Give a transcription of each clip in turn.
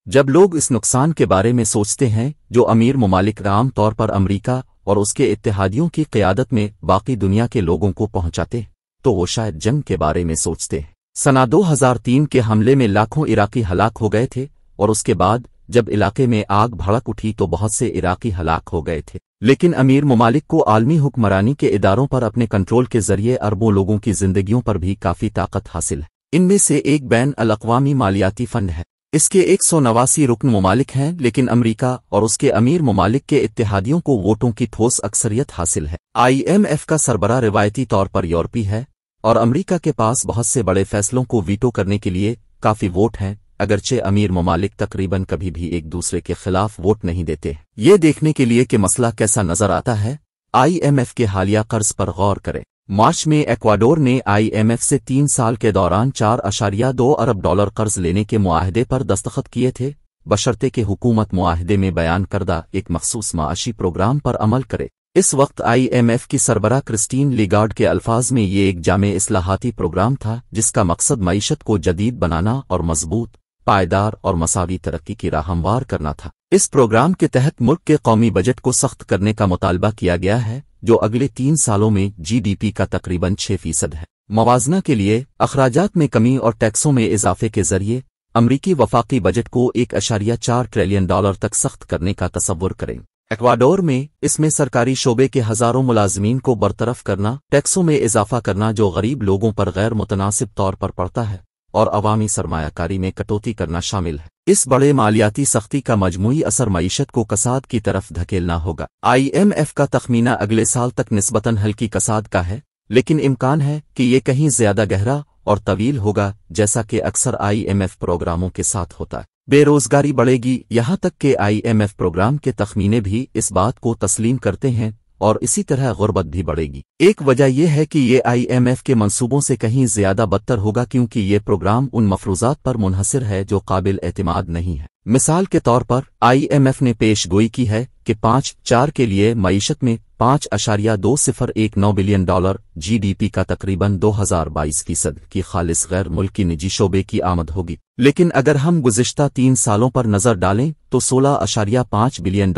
جب لوگ اس نقصان کے بارے میں سوچتے ہیں جو امیر ممالک عام طور پر امریکہ اور اس کے اتحادیوں کی قیادت میں باقی دنیا کے لوگوں کو پہنچاتے تو وہ شاید جنگ کے بارے میں سوچتے ہیں۔ سنہ 2003 کے حملے میں لاکھوں عراقی ہلاک ہو گئے تھے اور اس کے بعد جب علاقے میں آگ بھڑک اٹھی تو بہت سے عراقی ہلاک ہو گئے تھے، لیکن امیر ممالک کو عالمی حکمرانی کے اداروں پر اپنے کنٹرول کے ذریعے اربوں لوگوں کی زندگیوں پر بھی کافی طاقت حاصل ہے۔ ان میں سے ایک بین الاقوامی مالیاتی فنڈ ہے۔ اس کے 189 رکن ممالک ہیں، لیکن امریکہ اور اس کے امیر ممالک کے اتحادیوں کو ووٹوں کی ٹھوس اکثریت حاصل ہے۔ IMF کا سربراہ روایتی طور پر یورپی ہے اور امریکہ کے پاس بہت سے بڑے فیصلوں کو ویٹو کرنے کے لیے کافی ووٹ ہیں، اگرچہ امیر ممالک تقریباً کبھی بھی ایک دوسرے کے خلاف ووٹ نہیں دیتے۔ یہ دیکھنے کے لیے کہ مسئلہ کیسا نظر آتا ہے، IMF کے حالیہ قرض پر غور کریں۔ مارچ میں ایکواڈور نے IMF سے 3 سال کے دوران $4.2 ارب قرض لینے کے معاہدے پر دستخط کیے تھے، بشرطے کہ حکومت معاہدے میں بیان کردہ ایک مخصوص معاشی پروگرام پر عمل کرے۔ اس وقت IMF کی سربراہ کرسٹین لیگارڈ کے الفاظ میں یہ ایک جامع اصلاحاتی پروگرام تھا جس کا مقصد معیشت کو جدید بنانا اور مضبوط، پائیدار اور مساوی ترقی کی راہ ہموار کرنا تھا۔ اس پروگرام کے تحت ملک کے قومی بجٹ کو سخت کرنے کا مطالبہ کیا گیا ہے، جو اگلے 3 سالوں میں GDP کا تقریباً 6% ہے۔ موازنہ کے لیے اخراجات میں کمی اور ٹیکسوں میں اضافے کے ذریعے امریکی وفاقی بجٹ کو $1.4 ٹریلین تک سخت کرنے کا تصور کریں۔ ایکواڈور میں اس میں سرکاری شعبے کے ہزاروں ملازمین کو برطرف کرنا، ٹیکسوں میں اضافہ کرنا جو غریب لوگوں پر غیر متناسب طور پر پڑتا ہے، اور عوامی سرمایہ کاری میں کٹوتی کرنا شامل ہے۔ اس بڑے مالیاتی سختی کا مجموعی اثر معیشت کو کساد کی طرف دھکیلنا ہوگا۔ IMF کا تخمینہ اگلے سال تک نسبتاً ہلکی کساد کا ہے، لیکن امکان ہے کہ یہ کہیں زیادہ گہرا اور طویل ہوگا، جیسا کہ اکثر IMF پروگراموں کے ساتھ ہوتا ہے۔ بے روزگاری بڑھے گی، یہاں تک کہ IMF پروگرام کے تخمینے بھی اس بات کو تسلیم کرتے ہیں، اور اسی طرح غربت بھی بڑھے گی۔ ایک وجہ یہ ہے کہ یہ IMF کے منصوبوں سے کہیں زیادہ بدتر ہوگا کیونکہ یہ پروگرام ان مفروضات پر منحصر ہے جو قابل اعتماد نہیں ہے۔ مثال کے طور پر IMF نے پیش گوئی کی ہے کہ 5-4 کے لیے معیشت میں $5.201 بلین GDP کا تقریباً 2022% کی خالص غیر ملکی نجی شعبے کی آمد ہوگی، لیکن اگر ہم گزشتہ 3 سالوں پر نظر ڈالیں تو $16.5 بلین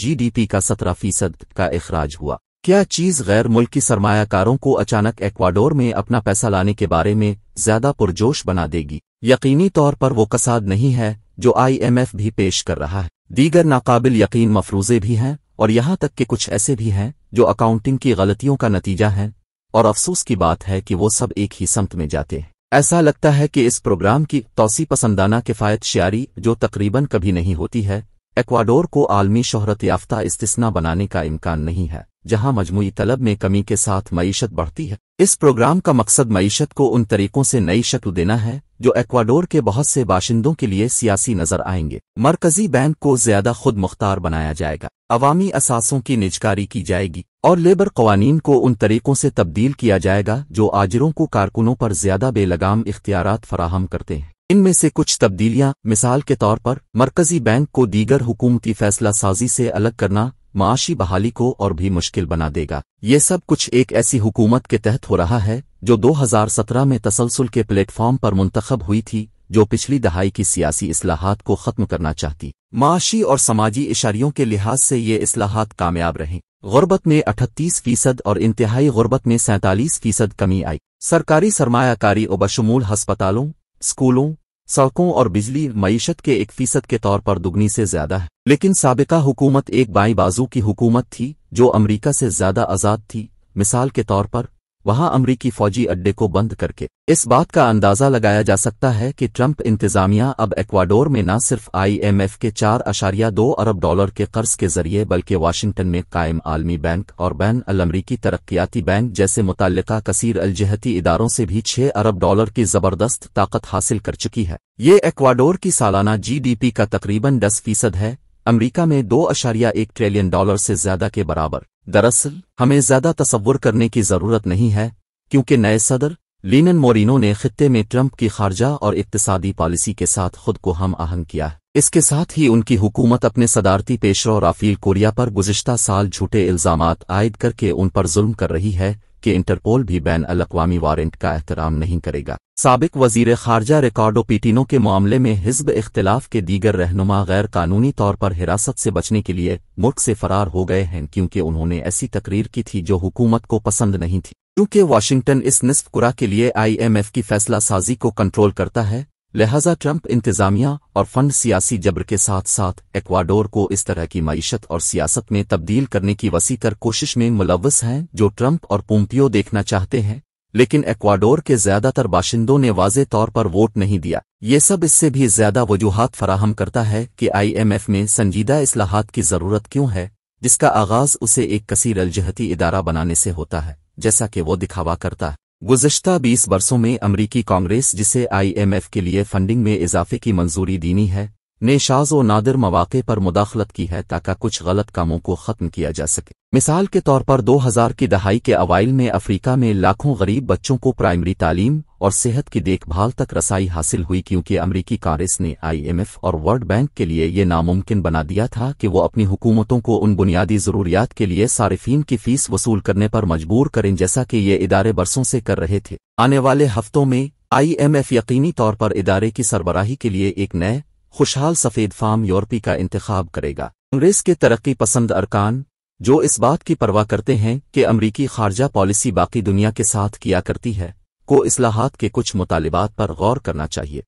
GDP کا 17% کا اخراج ہوا۔ کیا چیز غیر ملکی سرمایہ کاروں کو اچانک ایکواڈور میں اپنا پیسہ لانے کے بارے میں زیادہ پرجوش بنا دے گی؟ یقینی طور پر وہ کساد نہیں ہے جو IMF بھی پیش کر رہا ہے۔ دیگر ناقابل یقین مفروضے بھی ہیں، اور یہاں تک کہ کچھ ایسے بھی ہیں جو اکاؤنٹنگ کی غلطیوں کا نتیجہ ہیں، اور افسوس کی بات ہے کہ وہ سب ایک ہی سمت میں جاتے ہیں۔ ایسا لگتا ہے کہ اس پروگرام کی توسیع پسندانہ کفایت شعاری جو تقریباً کبھی نہیں ہوتی ہے، ایکواڈور کو عالمی شہرت یافتہ استثنا بنانے کا امکان نہیں ہے، جہاں مجموعی طلب میں کمی کے ساتھ معیشت بڑھتی ہے۔ اس پروگرام کا مقصد معیشت کو ان طریقوں سے نئی شکل دینا ہے جو ایکواڈور کے بہت سے باشندوں کے لیے سیاسی نظر آئیں گے۔ مرکزی بینک کو زیادہ خود مختار بنایا جائے گا، عوامی اثاثوں کی نجکاری کی جائے گی، اور لیبر قوانین کو ان طریقوں سے تبدیل کیا جائے گا جو آجروں کو کارکنوں پر زیادہ بے لگام اختیارات فراہم کرتے ہیں۔ ان میں سے کچھ تبدیلیاں مثال کے طور پر مرکزی بینک کو دیگر حکومتی فیصلہ سازی سے الگ کرنا معاشی بحالی کو اور بھی مشکل بنا دے گا۔ یہ سب کچھ ایک ایسی حکومت کے تحت ہو رہا ہے جو 2017 میں تسلسل کے پلیٹ فارم پر منتخب ہوئی تھی، جو پچھلی دہائی کی سیاسی اصلاحات کو ختم کرنا چاہتی۔ معاشی اور سماجی اشاریوں کے لحاظ سے یہ اصلاحات کامیاب رہیں۔ غربت میں 38% اور انتہائی غربت میں 47% کمی آئی۔ سرکاری سرمایہ کاری و بشمول ہسپتالوں، اسکولوں، سڑکوں اور بجلی معیشت کے 1% کے طور پر دگنی سے زیادہ ہے، لیکن سابقہ حکومت ایک بائیں بازو کی حکومت تھی جو امریکہ سے زیادہ آزاد تھی۔ مثال کے طور پر وہاں امریکی فوجی اڈے کو بند کر کے اس بات کا اندازہ لگایا جا سکتا ہے کہ ٹرمپ انتظامیہ اب ایکواڈور میں نہ صرف IMF کے $4.2 ارب کے قرض کے ذریعے بلکہ واشنگٹن میں قائم عالمی بینک اور بین الامریکی ترقیاتی بینک جیسے متعلقہ کثیر الجہتی اداروں سے بھی $6 ارب کی زبردست طاقت حاصل کر چکی ہے۔ یہ ایکواڈور کی سالانہ GDP کا تقریباً 10% ہے، امریکہ میں $2.1 ٹریلین سے زیادہ کے برابر۔ دراصل ہمیں زیادہ تصور کرنے کی ضرورت نہیں ہے کیونکہ نئے صدر لینن مورینو نے خطے میں ٹرمپ کی خارجہ اور اقتصادی پالیسی کے ساتھ خود کو ہم آہنگ کیا ہے۔ اس کے ساتھ ہی ان کی حکومت اپنے صدارتی پیشرو رافیل کوریا پر گزشتہ سال جھوٹے الزامات عائد کر کے ان پر ظلم کر رہی ہے کہ انٹرپول بھی بین الاقوامی وارنٹ کا احترام نہیں کرے گا۔ سابق وزیر خارجہ ریکارڈو پیٹینو کے معاملے میں حزب اختلاف کے دیگر رہنما غیر قانونی طور پر حراست سے بچنے کے لیے ملک سے فرار ہو گئے ہیں، کیونکہ انہوں نے ایسی تقریر کی تھی جو حکومت کو پسند نہیں تھی۔ کیونکہ واشنگٹن اس نصف کرہ کے لیے IMF کی فیصلہ سازی کو کنٹرول کرتا ہے، لہذا ٹرمپ انتظامیہ اور فنڈ سیاسی جبر کے ساتھ ساتھ ایکواڈور کو اس طرح کی معیشت اور سیاست میں تبدیل کرنے کی وسیع تر کوشش میں ملوث ہیں جو ٹرمپ اور پومپیو دیکھنا چاہتے ہیں، لیکن ایکواڈور کے زیادہ تر باشندوں نے واضح طور پر ووٹ نہیں دیا۔ یہ سب اس سے بھی زیادہ وجوہات فراہم کرتا ہے کہ IMF میں سنجیدہ اصلاحات کی ضرورت کیوں ہے، جس کا آغاز اسے ایک کثیر الجہتی ادارہ بنانے سے ہوتا ہے، جیسا کہ وہ دکھاوا کرتا ہے۔ گزشتہ 20 برسوں میں امریکی کانگریس، جسے IMF کے لیے فنڈنگ میں اضافے کی منظوری دینی ہے، نے شاذ و نادر مواقع پر مداخلت کی ہے تاکہ کچھ غلط کاموں کو ختم کیا جا سکے۔ مثال کے طور پر 2000 کی دہائی کے اوائل میں افریقہ میں لاکھوں غریب بچوں کو پرائمری تعلیم اور صحت کی دیکھ بھال تک رسائی حاصل ہوئی، کیونکہ امریکی کانگریس نے IMF اور ورلڈ بینک کے لیے یہ ناممکن بنا دیا تھا کہ وہ اپنی حکومتوں کو ان بنیادی ضروریات کے لیے صارفین کی فیس وصول کرنے پر مجبور کریں جیسا کہ یہ ادارے برسوں سے کر رہے تھے۔ آنے والے ہفتوں میں IMF یقینی طور پر ادارے کی سربراہی کے لیے ایک نئے خوشحال سفید فام یورپی کا انتخاب کرے گا۔ کانگریس کے ترقی پسند ارکان، جو اس بات کی پرواہ کرتے ہیں کہ امریکی خارجہ پالیسی باقی دنیا کے ساتھ کیا کرتی ہے، کو اصلاحات کے کچھ مطالبات پر غور کرنا چاہیے۔